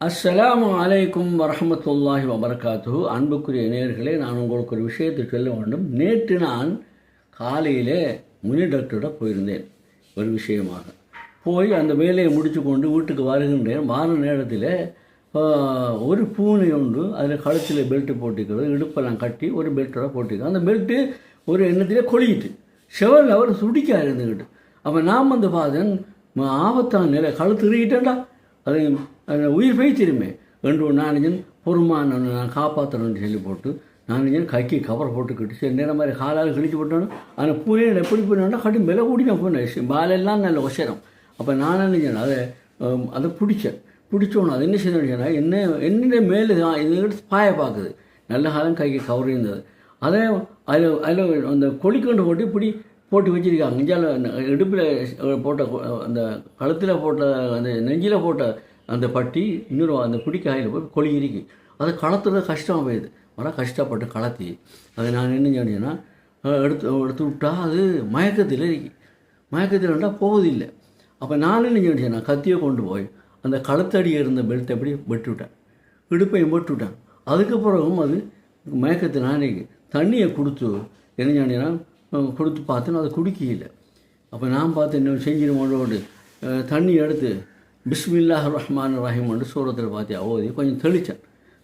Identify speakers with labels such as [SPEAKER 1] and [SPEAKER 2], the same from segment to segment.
[SPEAKER 1] அஸ்ஸலாமு அலைக்கும் வரஹ்மத்துல்லாஹி வபரகாத்துஹு. அன்புக்குரிய நேயர்களே, நான் உங்களுக்கு ஒரு விஷயத்தை சொல்ல வேண்டும். நேற்று நான் காலையிலே முனி டாக்டரோட போயிருந்தேன். ஒரு விஷயமாக போய் அந்த வேலையை முடித்து கொண்டு வீட்டுக்கு வருகின்றேன். வார நேரத்தில் ஒரு பூனை உண்டு, அதில் கழுத்தில் பெல்ட்டு போட்டிக்கிறது, இடுப்பெல்லாம் கட்டி ஒரு பெல்ட்டோட போட்டிக்கிறது. அந்த பெல்ட்டு ஒரு எண்ணத்திலே கொளிக்கிட்டு செவல் அவர் துடிக்க இருந்துக்கிட்டு. அப்போ நாம் வந்து பார்த்தேன், ஆபத்தான நிலை, கழுத்து இறுகிட்டேன்டா, அது உயிர் போய்த்திருமே என்று நான் பொறுமான நான் காப்பாற்றணும்னு சொல்லி போட்டு நான் கைக்கு கவர் போட்டுக்கிட்டு சரி நேரம் மாதிரி காலால் கிழிச்சு போட்டோன்னு அந்த பூனையில் எப்படி போனோன்னா கட்டி விலை கூடி நான் போனேன். பாலெல்லாம் நல்ல உசரம். அப்போ நான் என்ன அதை பிடிச்சோன்னு அது என்ன செய்யணும், என்ன மேலே தான் இது பாய பார்க்குது. நல்ல காலம் கைக்கு கவர் இருந்தது. அதை அதில் அந்த கொடிக்கொண்டு போட்டு இப்படி போட்டு வச்சுருக்காங்க. இஞ்சால் இடுப்பில் போட்ட அந்த கழுத்தில் போட்ட அந்த நெஞ்சில் போட்ட அந்த பட்டி இன்னொரு அந்த பிடிக்காயில் போய் கொழி இருக்கு. அதை கலத்துறது கஷ்டமாக போயிடுது. ஆனால் கஷ்டப்பட்டு கலத்தி அதை நான் என்ன சொன்னேன்னா எடுத்து விட்டால் அது மயக்கத்தில் இருக்கு. மயக்கத்தில் இருந்தால் போவதில்லை. அப்போ நான் என்ன சொன்னேன்னா கத்தியை கொண்டு போய் அந்த கழுத்தடியை இருந்த பெல்ட்டை எப்படி வெட்டுவிட்டேன், இடுப்பையும் வெட்டுவிட்டேன். அதுக்கு பிறகும் அது மயக்கத்தில் நான் தண்ணியை கொடுத்து என்ன சொன்னேன்னா கொடுத்து பார்த்தேன்னு அதை குடிக்கல. அப்போ நான் பார்த்து இன்னும் செஞ்சிருமோடு தண்ணி எடுத்து பிஸ்மில்லாஹ் ரஹ்மான் ரஹீம் என்று சூரத்தில் பார்த்து ஓதி கொஞ்சம்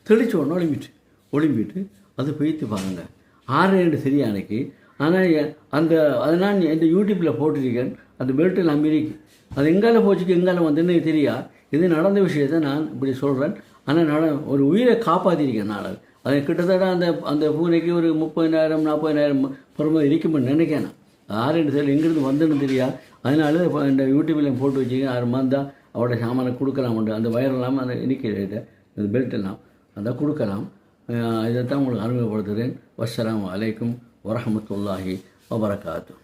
[SPEAKER 1] தெளித்த உடனே ஒளிம்பிட்டு அது பெய்த்து பாருங்கள். 6 சரியா எனக்கு. ஆனால் அதை நான் என் யூடியூப்பில் போட்டிருக்கேன். அந்த பெல்ட்டில் அமெரிக்கு அது எங்கால போச்சுக்கு எங்கால வந்துன்னு தெரியா. இது நடந்த விஷயத்தை நான் இப்படி சொல்கிறேன். ஆனால் ஒரு உயிரை காப்பாற்றிருக்கேன். நான் அது கிட்டத்தட்ட அந்த பூனைக்கு ஒரு 30,000 40,000 பொறுமை இருக்குமென்னு நினைக்கிறேன். 6 சரி எங்கேருந்து வந்துன்னு தெரியா. அதனால இந்த யூடியூப்பில் போட்டு வச்சுக்கேன். 6 மந்தாக அவரோட சாமானை கொடுக்கலாம்ண்டு அந்த வயரெல்லாம் அந்த இனிக்கிட்ட அந்த பெல்ட்டெல்லாம் அதை கொடுக்கலாம். இதைத்தான் உங்களுக்கு அறிமுகப்படுத்துகிறேன். வஸ்ஸலாமு அலைக்கும் வரஹ்மத்துல்லாஹி வபரகாத்துஹு.